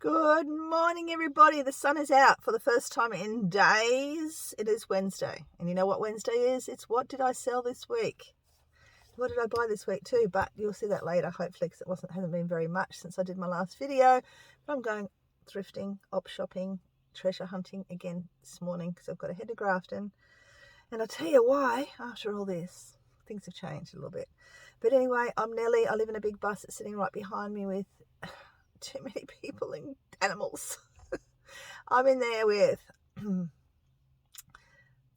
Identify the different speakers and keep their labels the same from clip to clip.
Speaker 1: Good morning, everybody. The sun is out for the first time in days. It is Wednesday. And you know what Wednesday is? It's what did I sell this week? What did I buy this week too? But you'll see that later, hopefully, because hasn't been very much since I did my last video. But I'm going thrifting, op shopping, treasure hunting again this morning because I've got to head to Grafton. And I'll tell you why, after all this, things have changed a little bit. But anyway, I'm Nellie. I live in a big bus that's sitting right behind me with too many people and animals. I'm in there with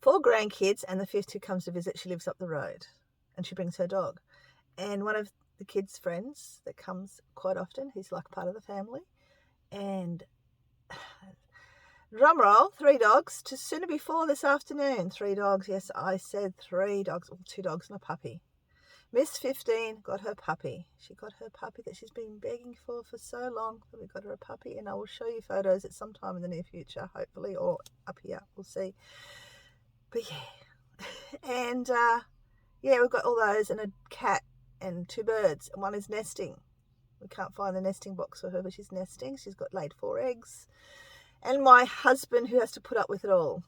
Speaker 1: 4 grandkids and the 5th who comes to visit. She lives up the road and she brings her dog. And one of the kids' friends that comes quite often, he's like part of the family. And drum roll, 3 dogs to soon to be 4 this afternoon. 3 dogs, yes, I said 3 dogs, 2 dogs and a puppy. Miss 15 got her puppy. She got her puppy that she's been begging for so long. But we got her a puppy, and I will show you photos at some time in the near future, hopefully, or up here. We'll see. But yeah, and yeah, we've got all those, and a cat and 2 birds, and one is nesting. We can't find the nesting box for her, but she's nesting. She's got laid 4 eggs, and my husband who has to put up with it all,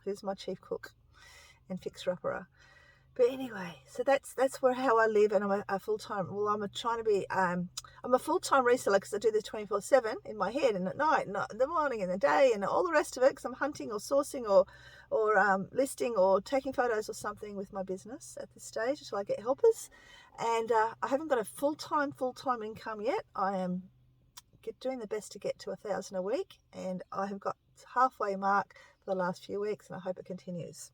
Speaker 1: who's my chief cook and fixer-upper. But anyway, so that's how I live, and I'm a full-time, well, I'm a full-time reseller because I do this 24/7 in my head and at night and in the morning and the day and all the rest of it because I'm hunting or sourcing or listing or taking photos or something with my business at this stage until I get helpers. And I haven't got a full-time income yet. I am doing the best to get to 1,000 a week, and I have got halfway mark for the last few weeks, and I hope it continues.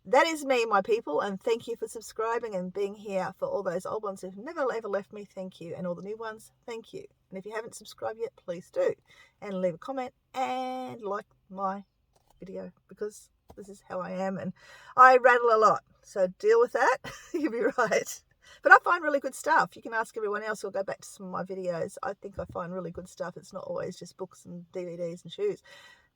Speaker 1: That is me, my people, and thank you for subscribing and being here. For all those old ones who've never ever left me, thank you. And all the new ones, thank you. And if you haven't subscribed yet, please do. And leave a comment and like my video because this is how I am and I rattle a lot. So deal with that. You'll be right. But I find really good stuff. You can ask everyone else or go back to some of my videos. I think I find really good stuff. It's not always just books and DVDs and shoes.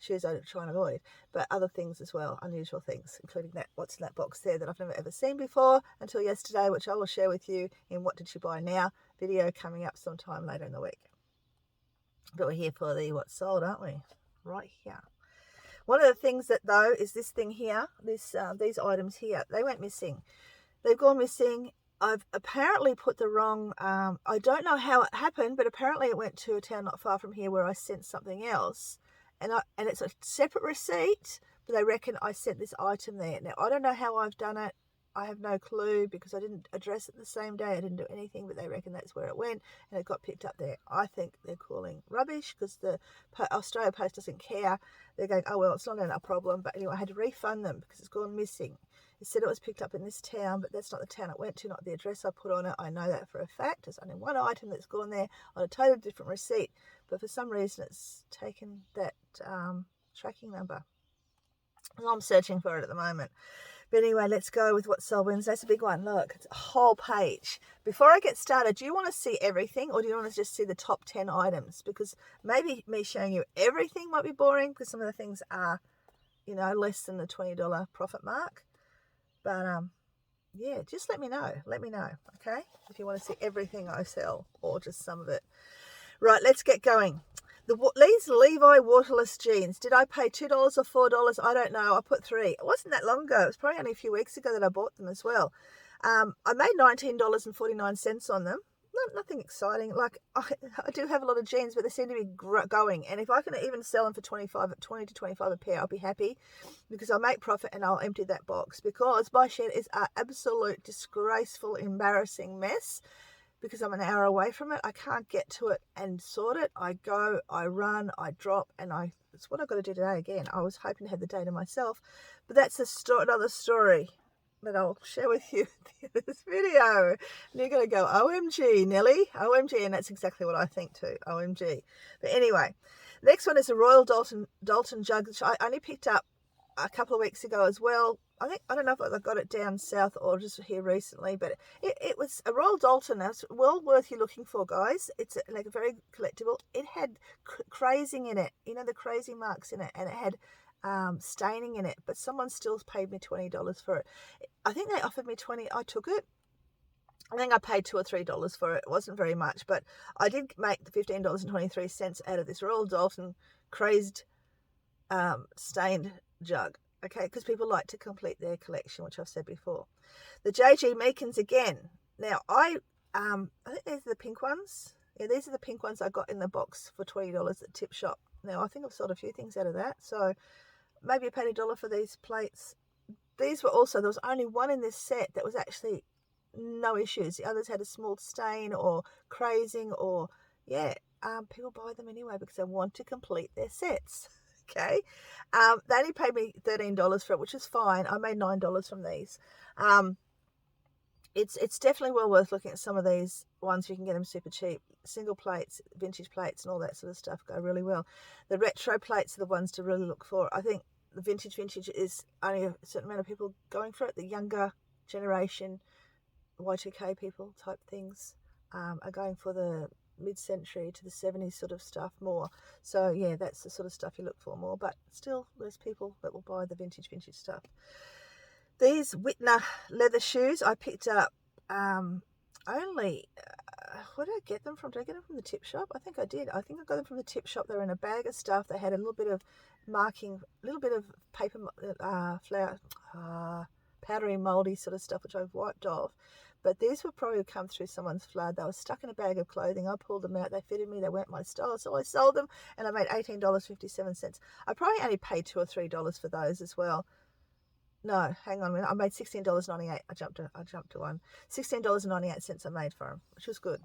Speaker 1: Shoes I try and avoid, but other things as well, unusual things, including that what's in that box there that I've never ever seen before until yesterday, which I will share with you in What Did You Buy Now video coming up sometime later in the week. But we're here for the what's sold, aren't we? Right here. One of the things that though is this thing here, these items here, they went missing. They've gone missing. I've apparently put the wrong, I don't know how it happened, but apparently it went to a town not far from here where I sent something else. And it's a separate receipt, but they reckon I sent this item there. Now, I don't know how I've done it. I have no clue because I didn't address it the same day. I didn't do anything, but they reckon that's where it went and it got picked up there. I think they're calling rubbish because the Australia Post doesn't care. They're going, oh, well, it's not a problem. But anyway, I had to refund them because it's gone missing. It said it was picked up in this town, but that's not the town it went to, not the address I put on it. I know that for a fact. There's only one item that's gone there on a totally different receipt. But for some reason, it's taken that tracking number. And I'm searching for it at the moment. But anyway, let's go with what's sold Wednesday. It's a big one. Look, it's a whole page. Before I get started, do you want to see everything or do you want to just see the top 10 items? Because maybe me showing you everything might be boring because some of the things are, less than the $20 profit mark. But yeah, just let me know. Let me know, okay? If you want to see everything I sell or just some of it. Right, let's get going. These Levi waterless jeans. Did I pay $2 or $4? I don't know. I put 3. It wasn't that long ago. It was probably only a few weeks ago that I bought them as well. I made $19.49 on them. Nothing exciting. Like I do have a lot of jeans, but they seem to be going. And if I can even sell them for 20 to 25 a pair, I'll be happy because I'll make profit and I'll empty that box because my shed is an absolute disgraceful, embarrassing mess. Because I'm an hour away from it, I can't get to it and sort it. I go, I run, I drop, and it's what I've got to do today again. I was hoping to have the day to myself, but that's another story that I'll share with you at the end of this video. And you're going to go, OMG, Nelly, OMG, and that's exactly what I think too, OMG. But anyway, the next one is a Royal Dalton jug, which I only picked up a couple of weeks ago as well. I don't know if I got it down south or just here recently, but it was a Royal Dalton. That's well worth you looking for, guys. It's like a very collectible. It had crazing in it, the crazy marks in it, and it had staining in it, but someone still paid me $20 for it. I think they offered me 20. I took it. I think I paid $2 or $3 for it. It wasn't very much, but I did make the $15.23 out of this Royal Dalton crazed stained jug. Okay, because people like to complete their collection, which I've said before. The JG Meekins again. Now I think these are the pink ones. Yeah, these are the pink ones I got in the box for $20 at Tip Shop. Now I think I've sold a few things out of that, so maybe I paid $1 for these plates. These were also, there was only one in this set that was actually no issues. The others had a small stain or crazing or, yeah, people buy them anyway because they want to complete their sets. Okay. They only paid me $13 for it, which is fine. I made $9 from these. It's definitely well worth looking at some of these ones. You can get them super cheap. Single plates, vintage plates and all that sort of stuff go really well. The retro plates are the ones to really look for. I think the vintage is only a certain amount of people going for it. The younger generation, Y2K people type things, are going for the mid-century to the 70s sort of stuff more. So yeah, that's the sort of stuff you look for more, but still there's people that will buy the vintage stuff. These Whitner leather shoes I picked up only, where did I get them from? Did I get them from the Tip Shop? I think I did. I think I got them from the Tip Shop. They were in a bag of stuff. They had a little bit of marking, a little bit of paper, flour, powdery, mouldy sort of stuff, which I've wiped off. But these would probably have come through someone's flood. They were stuck in a bag of clothing. I pulled them out. They fitted me. They weren't my style. So I sold them and I made $18.57. I probably only paid $2 or $3 for those as well. No, hang on a minute. I made $16.98. I jumped to one. $16.98 I made for them, which was good.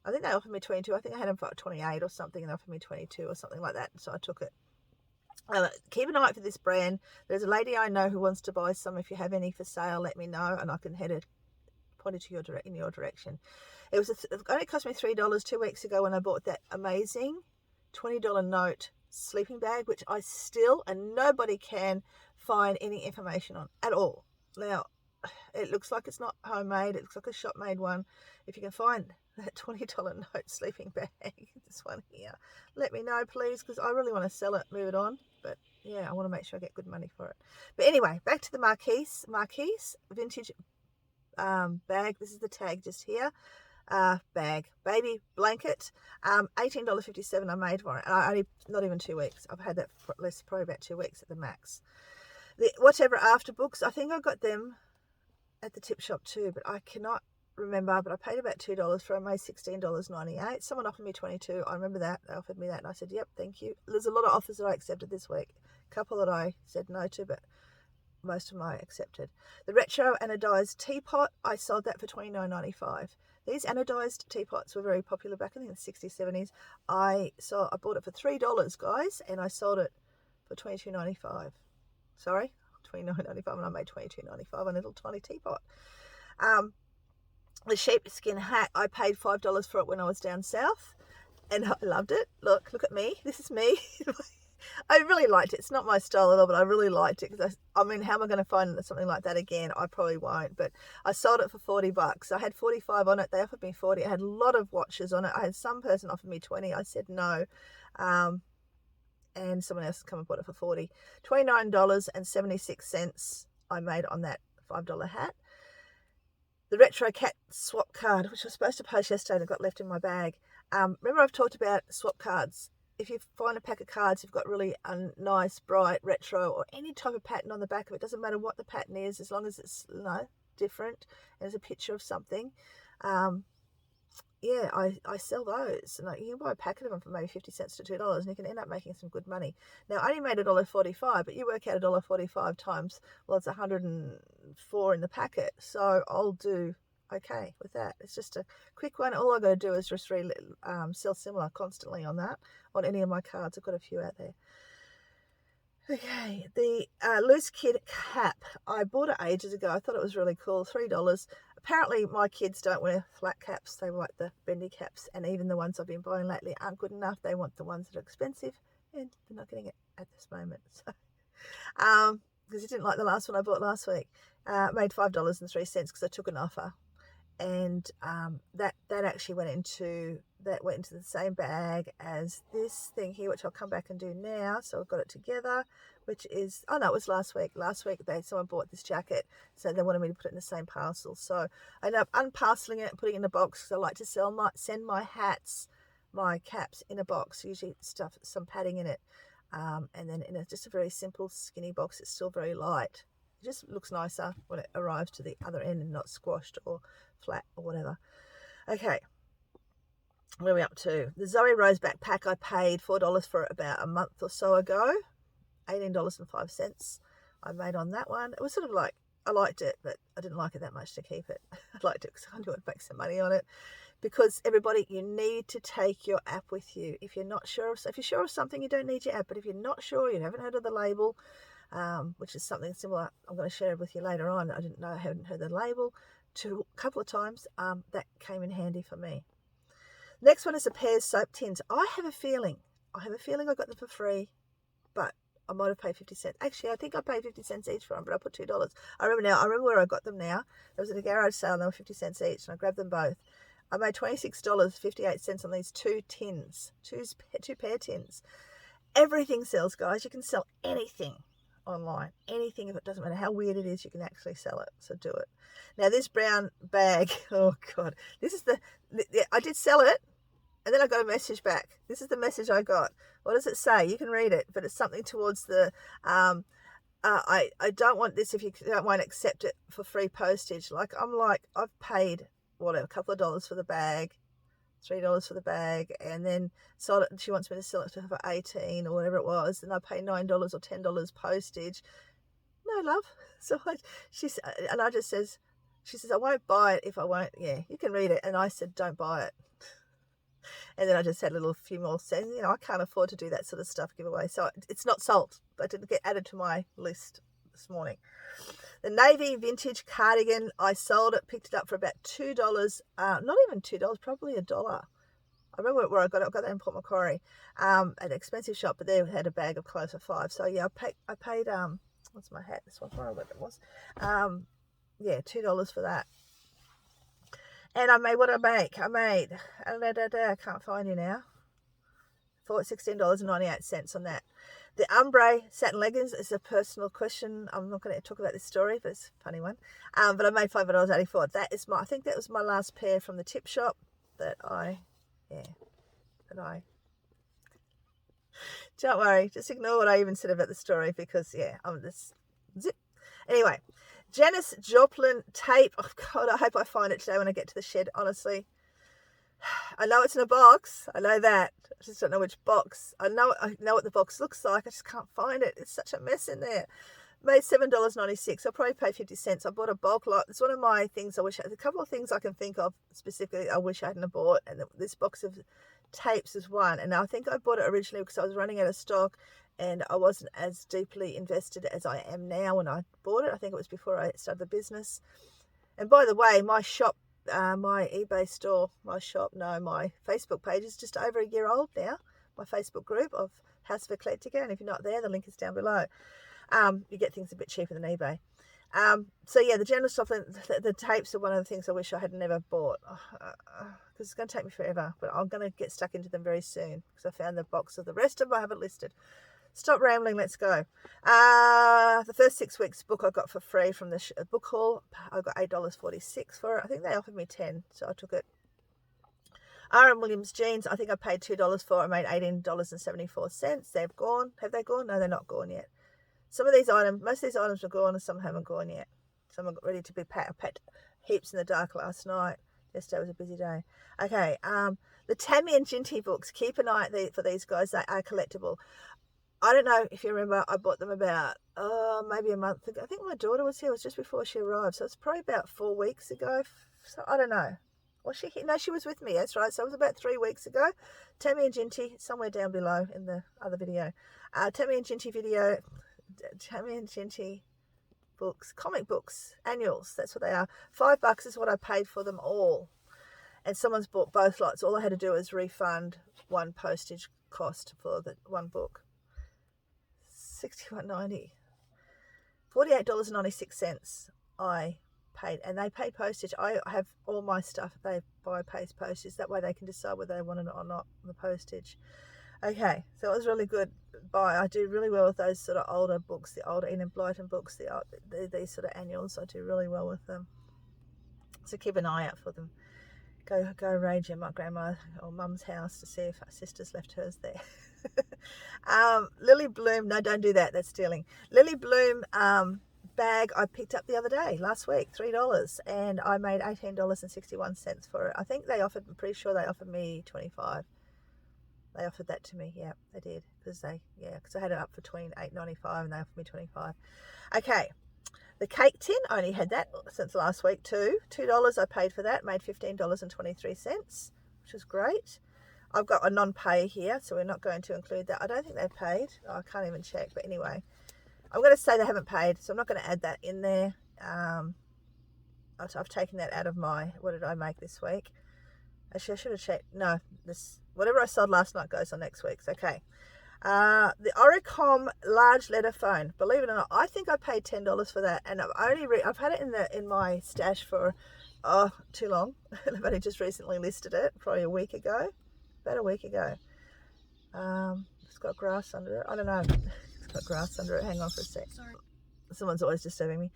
Speaker 1: I think they offered me 22. I think I had them for 28 or something, and they offered me 22 or something like that. So I took it. Keep an eye out for this brand. There's a lady I know who wants to buy some. If you have any for sale, let me know, and I can head it pointed to in your direction. It only cost me $3 2 weeks ago when I bought that amazing $20 note sleeping bag, which I still, and nobody can find any information on at all. Now, it looks like it's not homemade. It looks like a shop made one. If you can find that $20 note sleeping bag, this one here, let me know please, because I really want to sell it, move it on. But yeah, I want to make sure I get good money for it. But anyway, back to the Marquise vintage bag. This is the tag just here. Bag, baby blanket, $18.57 I made for it. And I only, not even 2 weeks. I've had that for less, probably about 2 weeks at the max. The whatever after books, I think I got them at the Tip Shop too, but I cannot remember. But I paid about $2 for it. I made $16.98. Someone offered me 22. I remember that. They offered me that, and I said, "Yep, thank you." There's a lot of offers that I accepted this week. A couple that I said no to, but most of them I accepted. The retro anodized teapot, I sold that for $29.95. These anodized teapots were very popular back in the 60s, 70s. I bought it for $3, guys, and I sold it for $22.95. Sorry, $29.95, and I made $22.95 on a little tiny teapot. The sheepskin hat, I paid $5 for it when I was down south, and I loved it. Look at me. This is me. I really liked it. It's not my style at all, but I really liked it because I mean, how am I going to find something like that again? I probably won't. But I sold it for $40. I had 45 on it. They offered me 40. I had a lot of watches on it. I had some person offered me 20. I said no. And someone else come and bought it for 40. $29.76 I made on that $5 hat. The retro cat swap card, which I was supposed to post yesterday and got left in my bag. Remember I've talked about swap cards. If you find a pack of cards, you've got really a nice, bright, retro, or any type of pattern on the back of it. Doesn't matter what the pattern is, as long as it's different and there's a picture of something. Yeah, I sell those. And you can buy a packet of them for maybe 50 cents to $2, and you can end up making some good money. Now, I only made $1.45, but you work out $1.45 times, well, it's 104 in the packet. So I'll do okay with that. It's just a quick one. All I got to do is just sell similar constantly on that, on any of my cards. I've got a few out there. Okay, the loose kid cap. I bought it ages ago. I thought it was really cool. $3. Apparently my kids don't wear flat caps. They like the bendy caps, and even the ones I've been buying lately aren't good enough. They want the ones that are expensive, and they're not getting it at this moment. So because you didn't like the last one I bought last week. Made $5.03 because I took an offer. And that actually went into that went into the same bag as this thing here, which I'll come back and do now. So I've got it together, which is, oh no, it was last week. Last week someone bought this jacket, so they wanted me to put it in the same parcel. So I ended up unparceling it and putting it in a box, because I like to send my hats, my caps in a box, usually stuff some padding in it, and then in just a very simple skinny box. It's still very light. It just looks nicer when it arrives to the other end and not squashed or flat or whatever. Okay, where are we up to? The Zoe Rose backpack, I paid $4 for it about a month or so ago. $18.05 I made on that one. It was sort of like, I liked it, but I didn't like it that much to keep it. I liked it because I knew I'd make some money on it. Because everybody, you need to take your app with you. If you're not sure, if you're sure of something, you don't need your app. But if you're not sure, you haven't heard of the label, which is something similar I'm going to share with you later on. I didn't know, I hadn't heard the label a couple of times. That came in handy for me. Next one is the Pears soap tins. I have a feeling I got them for free, but I might have paid 50 cents. Actually, I think I paid 50 cents each for them, but I put $2. I remember where I got them now. It was at a garage sale and they were 50 cents each, and I grabbed them both. I made $26.58 on these two tins, two pair tins. Everything sells, guys. You can sell anything online. Anything, if it doesn't matter how weird it is, you can actually sell it. So do it. Now this brown bag, oh God, this is I did sell it, and then I got a message back. This is the message I got. What does it say? You can read it, but it's something towards the, I don't want this if you won't accept it for free postage. I've paid, a couple of dollars for the bag, $3 for the bag, and then sold it. She wants me to sell it to her for $18 or whatever it was, and I pay $9 or $10 postage. No, love. So she says, I won't buy it if I won't. Yeah, you can read it. And I said, don't buy it. And then I just had a few more cents. I can't afford to do that sort of stuff giveaway. So it's not sold. But it didn't get added to my list this morning. The navy vintage cardigan, I sold it, picked it up for about $2. Not even $2, probably $1. I remember where I got it. I got that in Port Macquarie, at an expensive shop, but they had a bag of clothes for $5. So yeah, I paid what's my hat? This one's where it was. Yeah, $2 for that. And I made I can't find you now. For $16.98 on that. The ombre satin leggings is a personal question. I'm not going to talk about this story, but it's a funny one. But I made $5.84. I think that was my last pair from the tip shop don't worry, just ignore what I even said about the story, because I'm this zip. Anyway, Janis Joplin tape. Oh God, I hope I find it today when I get to the shed, honestly. I know it's in a box. I know that. I just don't know which box. I know what the box looks like. I just can't find it. It's such a mess in there. Made $7.96. I'll probably pay 50 cents. I bought a bulk lot. It's one of my things there's a couple of things I can think of specifically I wish I hadn't bought. And this box of tapes is one. And I think I bought it originally because I was running out of stock and I wasn't as deeply invested as I am now when I bought it. I think it was before I started the business. And by the way, my shop, my eBay store, my Facebook page is just over a year old now. My Facebook group of House of Eclectica, and if you're not there, the link is down below. You get things a bit cheaper than eBay. So yeah, the general stuff, the tapes are one of the things I wish I had never bought, because it's going to take me forever, but I'm going to get stuck into them very soon because I found the box of the rest of them I haven't listed. Stop rambling, let's go. The first 6 weeks book I got for free from the book haul. I got $8.46 for it. I think they offered me $10, so I took it. R.M. Williams jeans, I think I paid $2 for it. I made $18.74. They've gone. Have they gone? No, they're not gone yet. Most of these items are gone and some haven't gone yet. Some are ready to be packed. I packed heaps in the dark last night. Yesterday was a busy day. Okay, the Tammy and Ginty books, keep an eye out for these guys. They are collectible. I don't know if you remember, I bought them about, maybe a month ago. I think my daughter was here. It was just before she arrived. So it's probably about 4 weeks ago. So I don't know. Was she here? No, she was with me. That's right. So it was about 3 weeks ago. Tammy and Ginty, somewhere down below in the other video. Tammy and Ginty books, comic books, annuals. That's what they are. $5 is what I paid for them all. And someone's bought both lots. All I had to do was refund one postage cost for the one book. $61.90. $48.96 I paid, and they pay postage. I have all my stuff, they buy postage. That way they can decide whether they want it or not, the postage. Okay, so it was really good buy. I do really well with those sort of older books, the older Enid Blyton books, these sort of annuals. I do really well with them. So keep an eye out for them. Go rage in my grandma or mum's house to see if her sister's left hers there. Lily Bloom, no, don't do that, that's stealing. Lily Bloom bag I picked up the other day, last week, $3, and I made $18.61 for it. I think they offered, I'm pretty sure they offered me 25. They offered that to me, yeah, they did, because I had it up for between $8.95 and they offered me 25. Okay. The cake tin, I only had that since last week too. $2 I paid for that, made $15.23, which is great. I've got a non-pay here, so we're not going to include that. I don't think they've paid. Oh, I can't even check, but anyway. I'm going to say they haven't paid, so I'm not going to add that in there. I've taken that out of my, what did I make this week? Actually, I should have checked. No, whatever I sold last night goes on next week's. Okay. The Oricom large letter phone, believe it or not, I think I paid $10 for that, and I've had it in my stash for too long. I've only just recently listed it, probably about a week ago. It's got grass under it. I don't know. It's got grass under it. Hang on for a sec. Sorry. Someone's always disturbing me.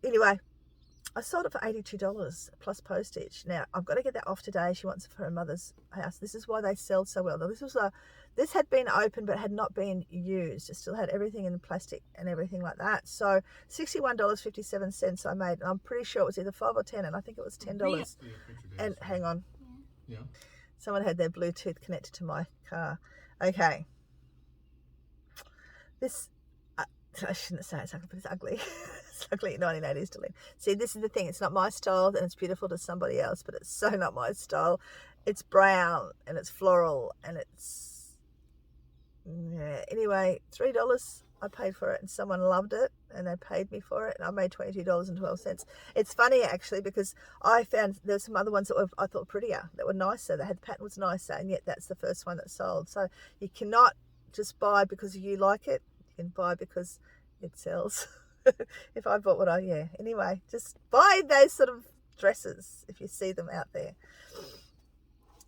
Speaker 1: Anyway, I sold it for $82 plus postage. Now I've got to get that off today. She wants it for her mother's house. This is why they sell so well. Now this had been open but had not been used. It still had everything in plastic and everything like that. So $61.57 I made. And I'm pretty sure it was either 5 or 10, and I think it was $10. And hang on. Yeah. Someone had their Bluetooth connected to my car. Okay. This, I shouldn't say it's ugly, but it's ugly. It's ugly 1980s to live. See, this is the thing. It's not my style, and it's beautiful to somebody else, but it's so not my style. It's brown, and it's floral, and it's... Yeah. Anyway, $3 I paid for it, and someone loved it, and they paid me for it, and I made $22.12. It's funny actually, because I found there's some other ones that I thought prettier, that were nicer, the pattern was nicer, and yet that's the first one that sold. So you cannot just buy because you like it. You can buy because it sells. If I bought anyway, just buy those sort of dresses if you see them out there.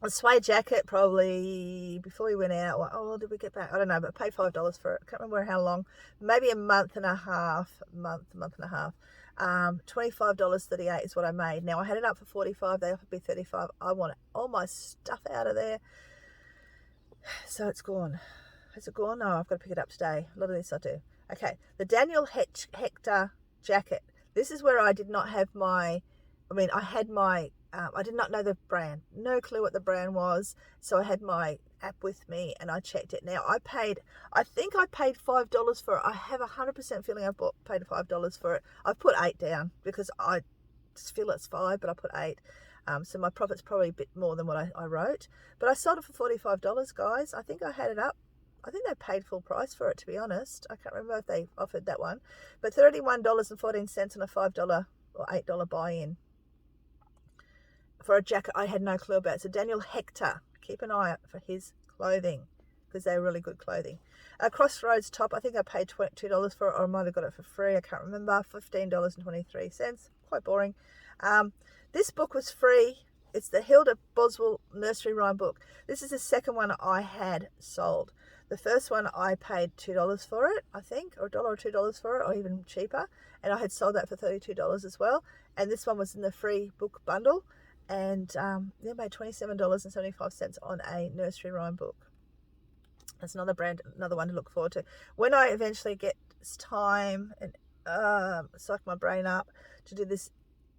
Speaker 1: A suede jacket, probably before we went out. Did we get back? I don't know, but I paid $5 for it. I can't remember how long. Maybe a month and a half. $25.38 is what I made. Now I had it up for $45. They offered me $35. I wanted all my stuff out of there, so it's gone. Has it gone? No, I've got to pick it up today. A lot of this I do. Okay, the Daniel Hector jacket. This is where I did not have I had my. I did not know the brand, no clue what the brand was, so I had my app with me and I checked it. Now I think I paid $5 for it. I have 100% feeling I've paid $5 for it. I've put 8 down because I just feel it's 5, but I put 8. So my profit's probably a bit more than what I wrote. But I sold it for $45, guys. I think I had it up. I think they paid full price for it, to be honest. I can't remember if they offered that one. But $31.14 on a $5 or $8 buy-in for a jacket I had no clue about. So Daniel Hector, keep an eye out for his clothing because they're really good clothing. A Crossroads top, I think I paid $2 for it, or I might have got it for free. I can't remember. $15.23. Quite boring. This book was free. It's the Hilda Boswell nursery rhyme book. This is the second one I had sold. The first one I paid $2 for it, I think, or $1 or $2 for it, or even cheaper. And I had sold that for $32 as well. And this one was in the free book bundle. And made $27.75 on a nursery rhyme book. That's another one to look forward to. When I eventually get time and psych my brain up to do this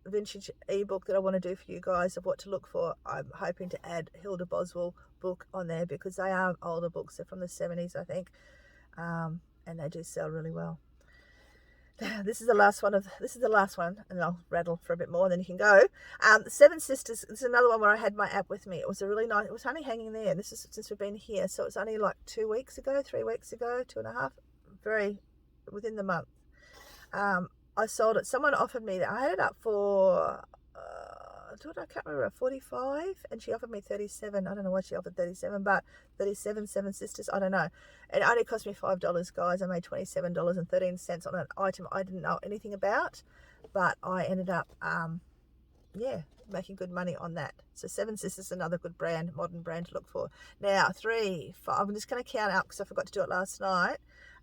Speaker 1: vintage ebook that I want to do for you guys of what to look for, I'm hoping to add Hilda Boswell book on there because they are older books. They're from the 70s, I think, and they do sell really well. This is the last one, and I'll rattle for a bit more, and then you can go. Seven Sisters. This is another one where I had my app with me. It was a really nice. It was only hanging there. This is since we've been here, so it's only like 2 weeks ago, 3 weeks ago, 2.5. Very within the month. I sold it. Someone offered me that. I had it up for I can't remember, 45, and she offered me 37. I don't know why she offered 37, but 37 Seven Sisters, I don't know. It only cost me $5, guys. I made $27.13 on an item I didn't know anything about. but I ended up, yeah, making good money on that. So Seven Sisters is another good brand, modern brand to look for. Now, 3, 5, I'm just going to count out because I forgot to do it last night,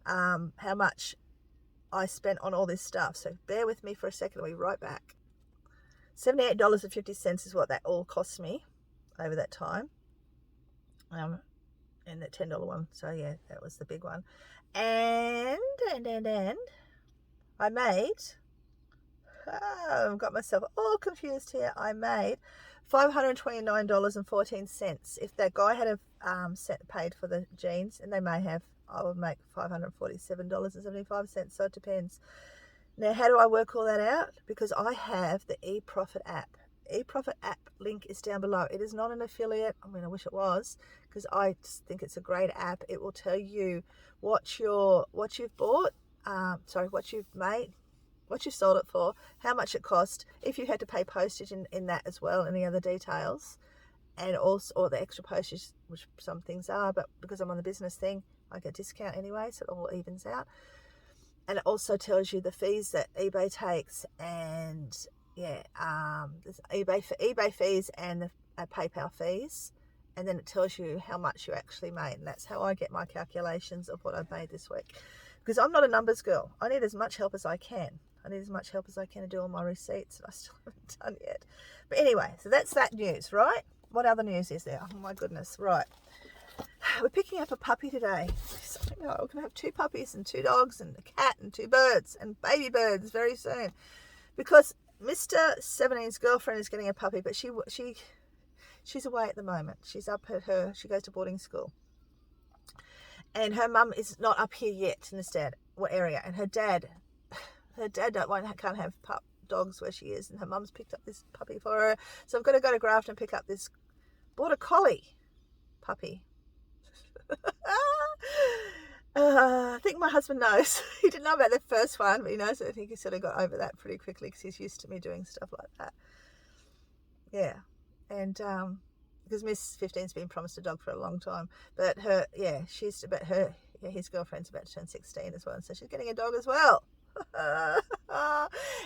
Speaker 1: how much I spent on all this stuff. So bear with me for a second. I'll be right back. $78.50 is what that all cost me over that time. And the $10 one. So yeah, that was the big one. And I made, I've got myself all confused here. I made $529.14. If that guy had paid for the jeans, and they may have, I would make $547.75. So it depends. Now, how do I work all that out? Because I have the eprofit app. Eprofit app link is down below. It is not an affiliate. I mean, I wish it was, because I just think it's a great app. It will tell you what you've bought, what you've made, what you've sold it for, how much it cost, if you had to pay postage in that as well, any other details, and also, or the extra postage, which some things are, but because I'm on the business thing, I get a discount anyway, so it all evens out. And it also tells you the fees that eBay takes, and yeah, there's eBay fees and the PayPal fees, and then it tells you how much you actually made, and that's how I get my calculations of what I've made this week. Because I'm not a numbers girl. I need as much help as I can. I need as much help as I can to do all my receipts that I still haven't done yet. But anyway, so that's that news, right? What other news is there? Oh my goodness, right. We're picking up a puppy today. So, we're going to have 2 puppies and 2 dogs and a cat and 2 birds and baby birds very soon. Because Mr. 17's girlfriend is getting a puppy, but she's away at the moment. She's up at she goes to boarding school. And her mum is not up here yet in this area. And her dad can't have dogs where she is. And her mum's picked up this puppy for her. So I've got to go to Grafton and pick up this border collie puppy. I think my husband knows. He didn't know about the first one, but he knows it. I think he sort of got over that pretty quickly because he's used to me doing stuff like that. Yeah. And because Miss 15's been promised a dog for a long time, but his girlfriend's about to turn 16 as well, and so she's getting a dog as well.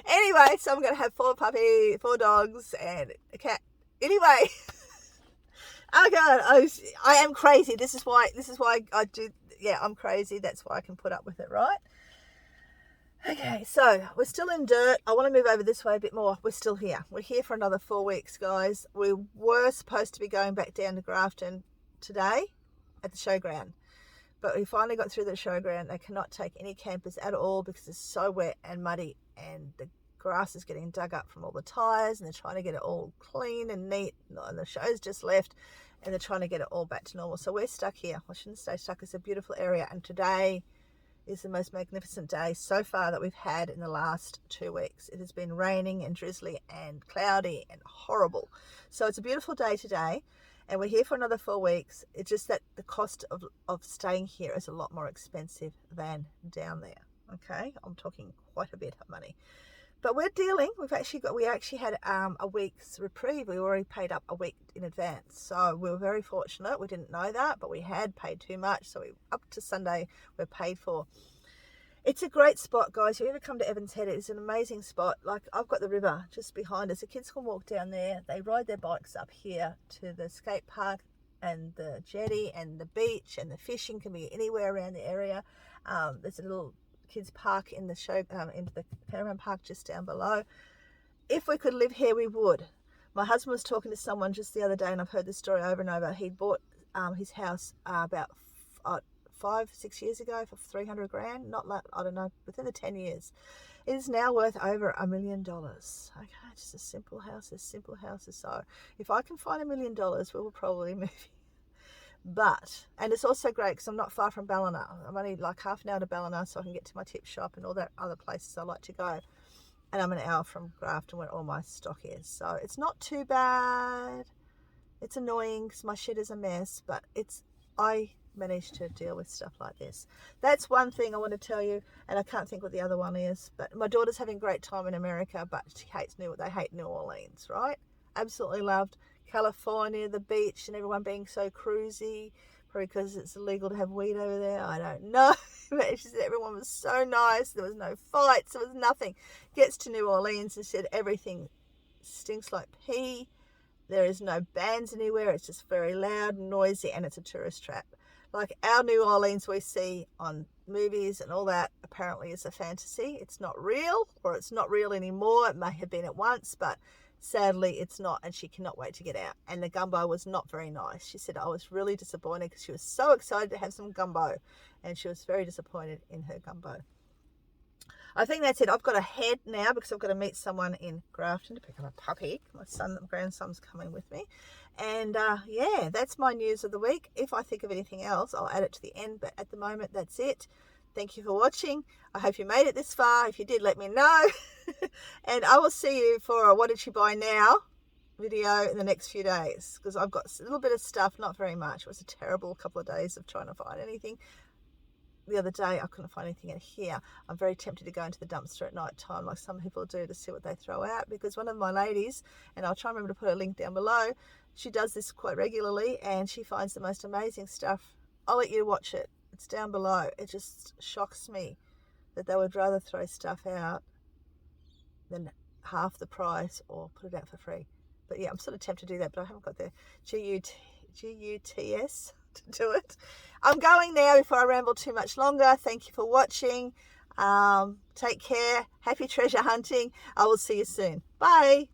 Speaker 1: Anyway, so I'm going to have 4 dogs and a cat. Anyway, oh God, I am crazy. This is why I do. Yeah, I'm crazy. That's why I can put up with it, right? Okay, so we're still in dirt. I want to move over this way a bit more. We're still here. We're here for another 4 weeks, guys. We were supposed to be going back down to Grafton today at the showground, but we finally got through the showground. They cannot take any campers at all because it's so wet and muddy, and the grass is getting dug up from all the tyres, and they're trying to get it all clean and neat, and the show's just left, and they're trying to get it all back to normal. So we're stuck here. I shouldn't stay stuck. It's a beautiful area, and today is the most magnificent day so far that we've had in the last 2 weeks. It has been raining and drizzly and cloudy and horrible. So it's a beautiful day today, and we're here for another 4 weeks. It's just that the cost of staying here is a lot more expensive than down there. Okay, I'm talking quite a bit of money. But we're dealing. We actually had a week's reprieve. We already paid up a week in advance. So we were very fortunate. We didn't know that, but we had paid too much. So up to Sunday, we're paid for. It's a great spot, guys. If you ever come to Evans Head, it's an amazing spot. Like, I've got the river just behind us. The kids can walk down there. They ride their bikes up here to the skate park and the jetty and the beach, and the fishing can be anywhere around the area. There's a little kids park in the caravan park just down below. If we could live here, we would. My husband was talking to someone just the other day, and I've heard this story over and over. He bought his house about 5-6 years ago for $300,000. Not like, I don't know, within the 10 years. It is now worth over $1 million. Okay, just a simple house, simple houses. So if I can find $1 million, we will probably move here. And it's also great because I'm not far from Ballina. I'm only like half an hour to Ballina, so I can get to my tip shop and all that other places I like to go. And I'm an hour from Grafton where all my stock is. So it's not too bad. It's annoying because my shit is a mess, but I managed to deal with stuff like this. That's one thing I want to tell you, and I can't think what the other one is. But my daughter's having a great time in America, but they hate New Orleans, right? Absolutely loved California, the beach, and everyone being so cruisy, probably because it's illegal to have weed over there. I don't know. She said everyone was so nice. There was no fights. There was nothing. Gets to New Orleans and said everything stinks like pee. There is no bands anywhere. It's just very loud and noisy, and it's a tourist trap. Like our New Orleans we see on movies and all that apparently is a fantasy. It's not real, or it's not real anymore. It may have been at once, but sadly it's not, and she cannot wait to get out. And the gumbo was not very nice. She said I was really disappointed because she was so excited to have some gumbo, and she was very disappointed in her gumbo. I think that's it. I've got to head now because I've got to meet someone in Grafton to pick up a puppy. My grandson's coming with me. And yeah, that's my news of the week. If I think of anything else, I'll add it to the end. But at the moment, that's it. Thank you for watching. I hope you made it this far. If you did, let me know. And I will see you for a What Did She Buy Now video in the next few days. Because I've got a little bit of stuff, not very much. It was a terrible couple of days of trying to find anything. The other day I couldn't find anything in here. I'm very tempted to go into the dumpster at night time like some people do to see what they throw out, because one of my ladies, and I'll try and remember to put a link down below, she does this quite regularly and she finds the most amazing stuff. I'll let you watch it. It's down below. It just shocks me that they would rather throw stuff out than half the price or put it out for free. But yeah, I'm sort of tempted to do that, but I haven't got the GUTS to do it. I'm going now before I ramble too much longer. Thank you for watching. Take care. Happy treasure hunting. I will see you soon. Bye.